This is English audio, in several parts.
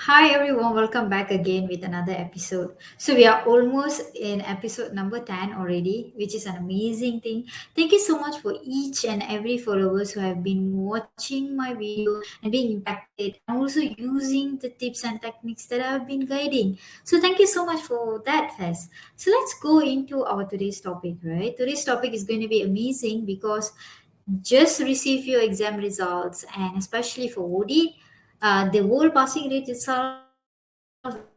Hi everyone, welcome back again with another episode. So we are almost in episode number 10 already, which is an amazing thing. Thank you so much for each and every followers who have been watching my video and being impacted and also using the tips and techniques that I have been guiding. So thank you so much for that, Fez. So let's go into our today's topic, right? Today's topic is going to be amazing because just receive your exam results, and especially for OD, the whole passing rate itself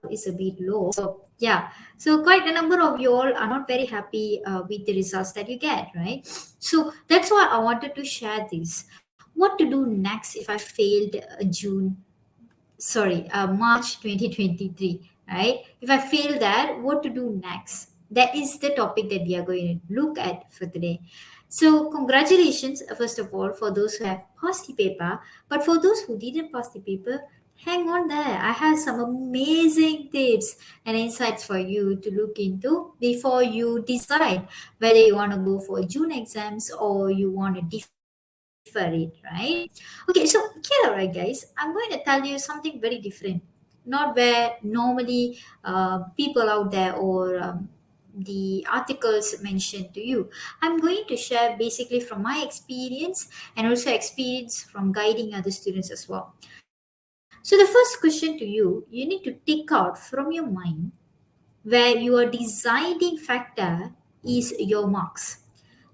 is a bit low. So yeah, so quite a number of you all are not very happy with the results that you get, right? So that's why I wanted to share this. What to do next if I failed March 2023, right? If I fail that, what to do next? That is the topic that we are going to look at for today. So, congratulations, first of all, for those who have passed the paper. But for those who didn't pass the paper, hang on there. I have some amazing tips and insights for you to look into before you decide whether you want to go for June exams or you want to defer it, right? Okay, so here, all right, guys, I'm going to tell you something very different. Not where normally people out there or the articles mentioned to you. I'm going to share basically from my experience and also experience from guiding other students as well. So the first question to you need to take out from your mind where your deciding factor is your marks.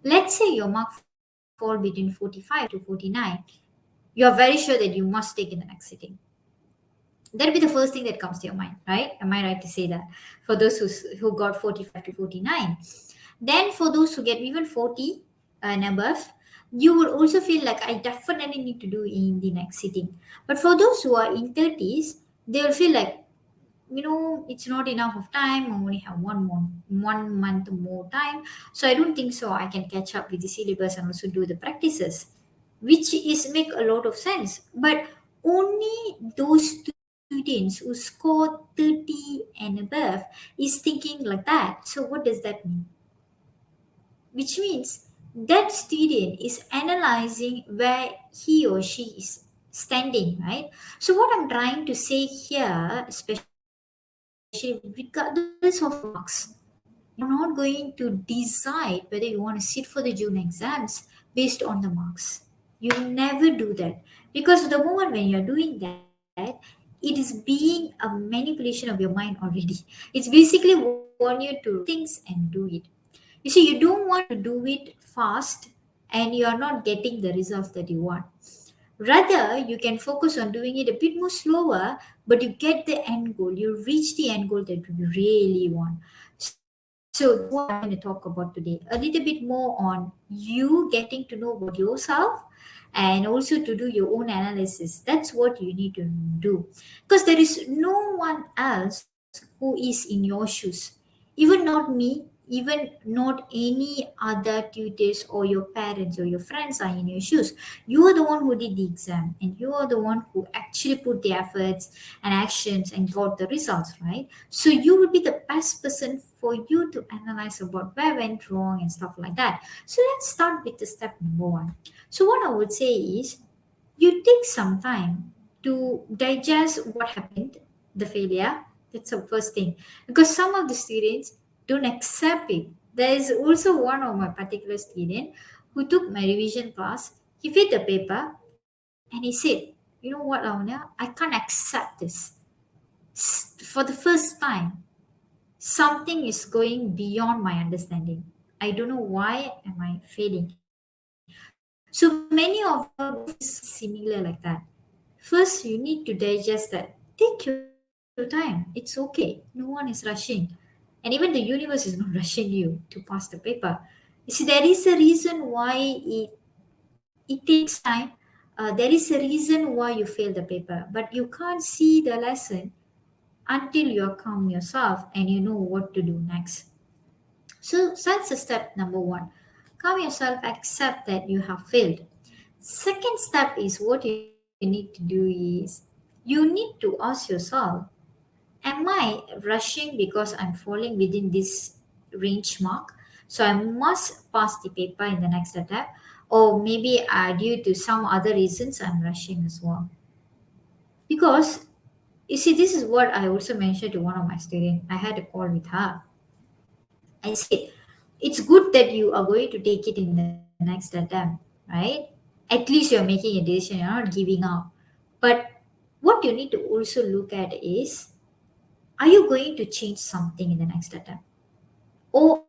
Let's say your mark fall between 45 to 49. You are very sure that you must take in the next sitting. That'll be the first thing that comes to your mind, right? Am I right to say that? For those who got 45 to 49. Then for those who get even 40 and above, you will also feel like I definitely need to do in the next sitting. But for those who are in 30s, they will feel like, it's not enough of time. I only have 1 month more time. So I don't think so I can catch up with the syllabus and also do the practices, which is make a lot of sense. But only those students who score 30 and above is thinking like that. So what does that mean? Which means that student is analyzing where he or she is standing, right? So what I'm trying to say here, especially regardless of your marks, you're not going to decide whether you want to sit for the June exams based on the marks. You never do that, because the moment when you're doing that, it is being a manipulation of your mind already. It's basically want you to rush things and do it. You see, you don't want to do it fast and you are not getting the results that you want. Rather, you can focus on doing it a bit more slower, but you get the end goal. You reach the end goal that you really want. So that's what I'm going to talk about today. A little bit more on you getting to know about yourself and also to do your own analysis. That's what you need to do. Because there is no one else who is in your shoes. Even not me, even not any other tutors or your parents or your friends are in your shoes. You are the one who did the exam and you are the one who actually put the efforts and actions and got the results, right? So you will be the best person for you to analyze about where went wrong and stuff like that. So let's start with the step number one. So what I would say is you take some time to digest what happened, the failure. That's the first thing. Because some of the students don't accept it. There is also one of my particular student who took my revision class. He filled the paper and he said, "You know what, Lavanya? I can't accept this. For the first time, something is going beyond my understanding. I don't know why am I failing." So many of you are going to feel similar like that. First, you need to digest that. Take your time. It's okay. No one is rushing. And even the universe is not rushing you to pass the paper. You see, there is a reason why it takes time. There is a reason why you fail the paper, but you can't see the lesson until you're calm yourself and you know what to do next. So that's the step number one. Calm yourself, accept that you have failed. Second step is what you need to do is you need to ask yourself, am I rushing because I'm falling within this range mark? So I must pass the paper in the next attempt, or maybe due to some other reasons I'm rushing as well. Because You see, this is what I also mentioned to one of my students. I had a call with her. I said, it's good that you are going to take it in the next attempt, right? At least you're making a decision, you're not giving up. But what you need to also look at is, are you going to change something in the next attempt? Or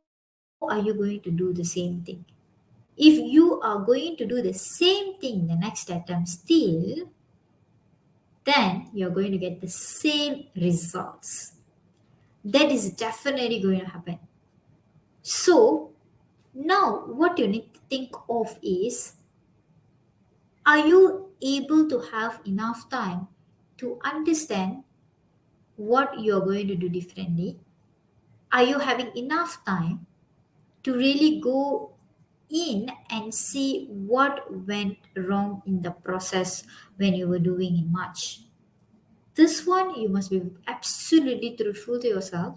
are you going to do the same thing? If you are going to do the same thing the next attempt still, then you're going to get the same results. That is definitely going to happen. So, now what you need to think of is, are you able to have enough time to understand what you're going to do differently? Are you having enough time to really go in and see what went wrong in the process when you were doing in March? This one, you must be absolutely truthful to yourself.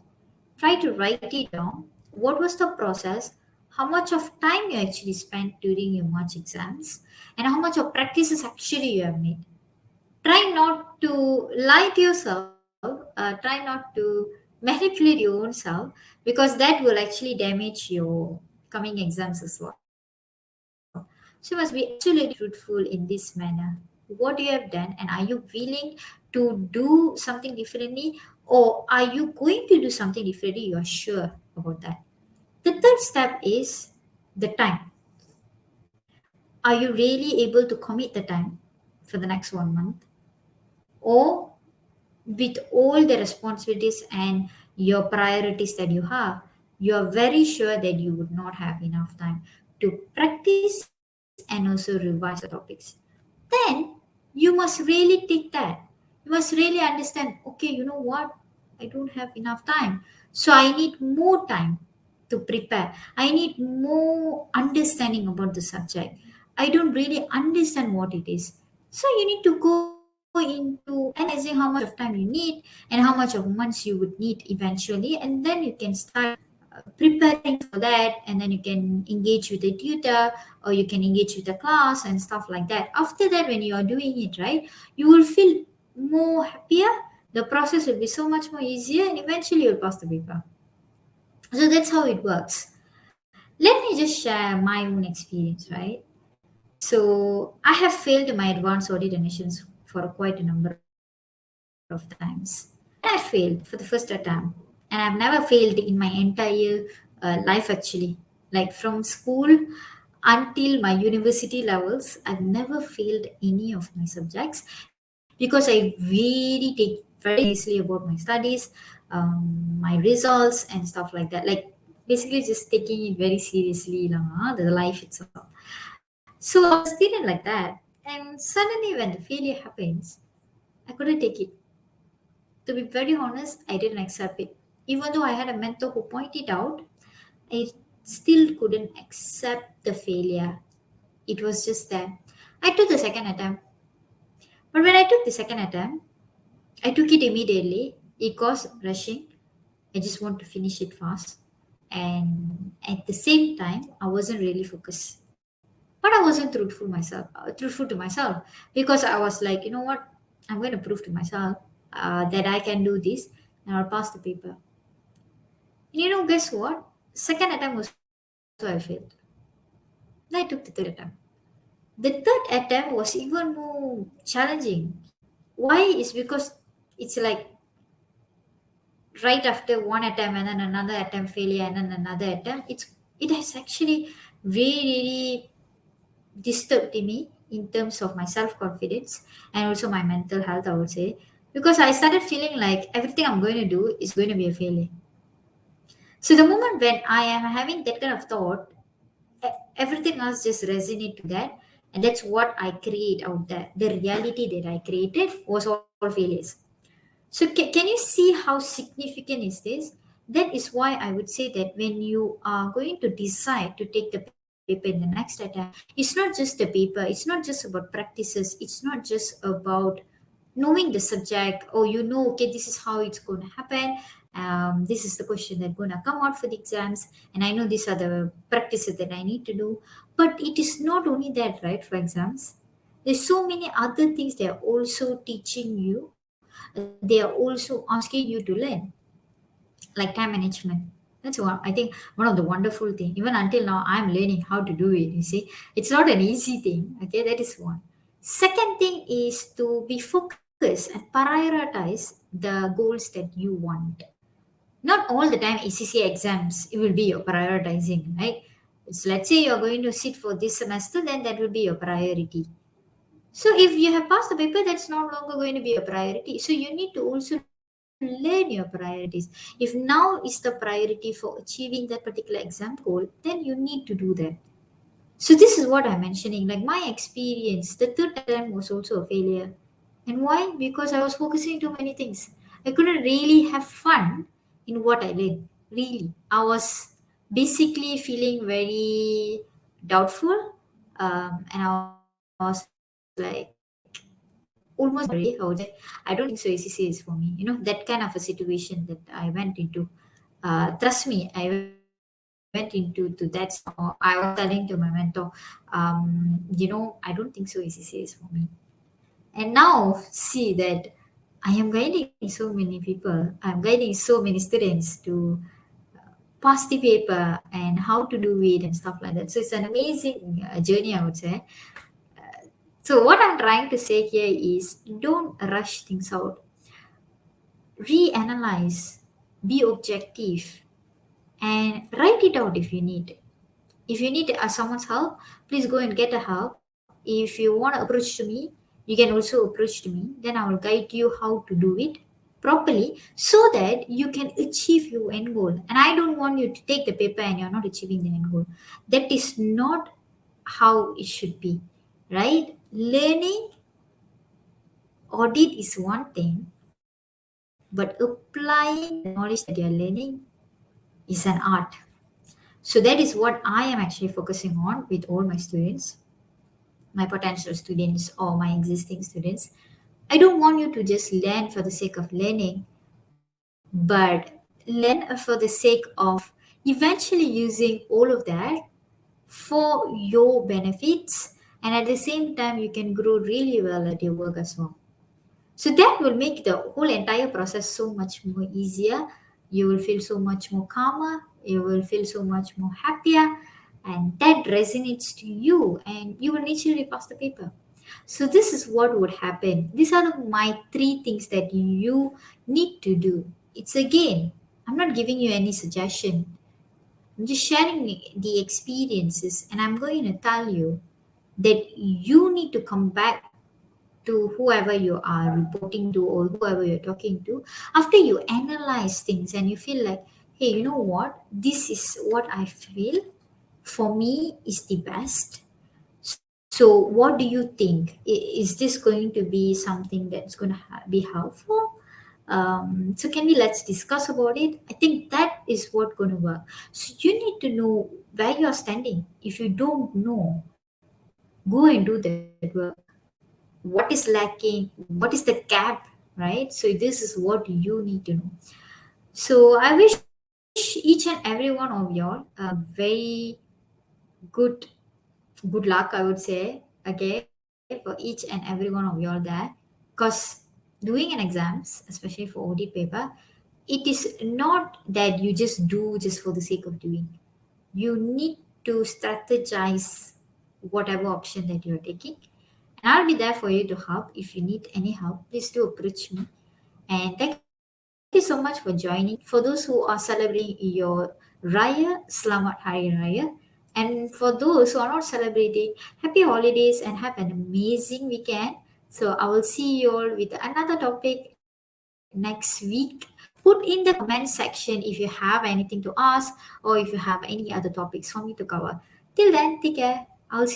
Try to write it down. What was the process? How much of time you actually spent during your March exams? And how much of practices actually you have made? Try not to lie to yourself. Try not to manipulate your own self, because that will actually damage your coming exams as well. So you must be absolutely truthful in this manner. What you have done, and are you willing to do something differently, or are you going to do something differently? You are sure about that. The third step is the time. Are you really able to commit the time for the next 1 month? Or with all the responsibilities and your priorities that you have, you are very sure that you would not have enough time to practice and also revise the topics. Then you must really take that. You must really understand, okay, you know what? I don't have enough time. So I need more time to prepare. I need more understanding about the subject. I don't really understand what it is. So you need to go into analyzing how much of time you need and how much of months you would need eventually, and then you can start preparing for that, and then you can engage with a tutor, or you can engage with a class and stuff like that. After that, when you are doing it right, you will feel more happier. The process will be so much more easier, and eventually you'll pass the paper. So that's how it works. Let me just share my own experience, right? So I have failed my advanced audit admissions for quite a number of times. And I failed for the first attempt. And I've never failed in my entire life actually. Like from school until my university levels, I've never failed any of my subjects, because I really take very seriously about my studies, my results, and stuff like that. Like basically just taking it very seriously, the life itself. So I was a student like that. And suddenly when the failure happens, I couldn't take it. To be very honest, I didn't accept it. Even though I had a mentor who pointed out, I still couldn't accept the failure. It was just there. I took the second attempt. But when I took the second attempt, I took it immediately. It was rushing. I just want to finish it fast. And at the same time, I wasn't really focused. But I wasn't truthful to myself, because I was like, you know what? I'm going to prove to myself that I can do this, and I'll pass the paper. And guess what? Second attempt also I failed. Then I took the third attempt. The third attempt was even more challenging. Why? Is because it's like right after one attempt and then another attempt failure and then another attempt. It has actually really disturbed me in terms of my self confidence and also my mental health, I would say, because I started feeling like everything I'm going to do is going to be a failure. So the moment when I am having that kind of thought, everything else just resonate to that, and that's what I create out there. The reality that I created was all failures. So can you see how significant is this? That is why I would say that when you are going to decide to take the paper in the next attempt, it's not just the paper, it's not just about practices, it's not just about knowing the subject, or okay, this is how it's going to happen. This is the question that's going to come out for the exams, and I know these are the practices that I need to do. But it is not only that, right? For exams, there's so many other things they're also teaching you, they are also asking you to learn, like time management. That's one, I think, one of the wonderful thing. Even until now, I'm learning how to do it. You see, it's not an easy thing. Okay, that is one. Second thing is to be focused and prioritize the goals that you want. Not all the time ACCA exams it will be your prioritizing, right? It's, let's say you're going to sit for this semester, then that will be your priority. So if you have passed the paper, that's no longer going to be a priority. So you need to also learn your priorities. If now is the priority for achieving that particular exam goal, then you need to do that. So this is what I'm mentioning. Like my experience, the third attempt was also a failure. And why? Because I was focusing too many things. I couldn't really have fun in what I learned. Really. I was basically feeling very doubtful. And I was like almost worried. I would say, I don't think so ACC is for me. That kind of a situation that I went into. Trust me, I went into to that. Or I was telling to my mentor, I don't think so ACC is for me. And now see that I am guiding so many people. I'm guiding so many students to pass the paper and how to do it and stuff like that. So it's an amazing journey, I would say. So what I'm trying to say here is don't rush things out. Reanalyze, be objective, and write it out if you need. If you need someone's help, please go and get a help. If you want to approach to me, you can also approach to me. Then I will guide you how to do it properly so that you can achieve your end goal. And I don't want you to take the paper and you're not achieving the end goal. That is not how it should be, right? Learning audit is one thing, but applying the knowledge that you're learning is an art. So that is what I am actually focusing on with all my students, my potential students or my existing students. I don't want you to just learn for the sake of learning, but learn for the sake of eventually using all of that for your benefits, and at the same time you can grow really well at your work as well. So that will make the whole entire process so much more easier. You will feel so much more calmer, you will feel so much more happier, and that resonates to you, and you will naturally pass the paper. So this is what would happen. These are my three things that you need to do. It's again, I'm not giving you any suggestion. I'm just sharing the experiences, and I'm going to tell you that you need to come back to whoever you are reporting to or whoever you're talking to after you analyze things and you feel like, hey, you know what? This is what I feel for me is the best. So, what do you think? Is this going to be something that's going to be helpful? So, can we let's discuss about it? I think that is what going to work. So, you need to know where you're standing. If you don't know, go and do that work. What is lacking? What is the gap? Right? So, this is what you need to know. So, I wish each and every one of y'all a very good good luck, I would say, okay, for each and every one of y'all there. Because doing an exams, especially for audit paper, it is not that you just do just for the sake of doing. You need to strategize whatever option that you're taking. And I'll be there for you to help. If you need any help, please do approach me. And thank you so much for joining. For those who are celebrating your Raya, Selamat Hari Raya. And for those who are not celebrating, happy holidays and have an amazing weekend. So I will see you all with another topic next week. Put in the comment section if you have anything to ask or if you have any other topics for me to cover. Till then, take care. I'll see you all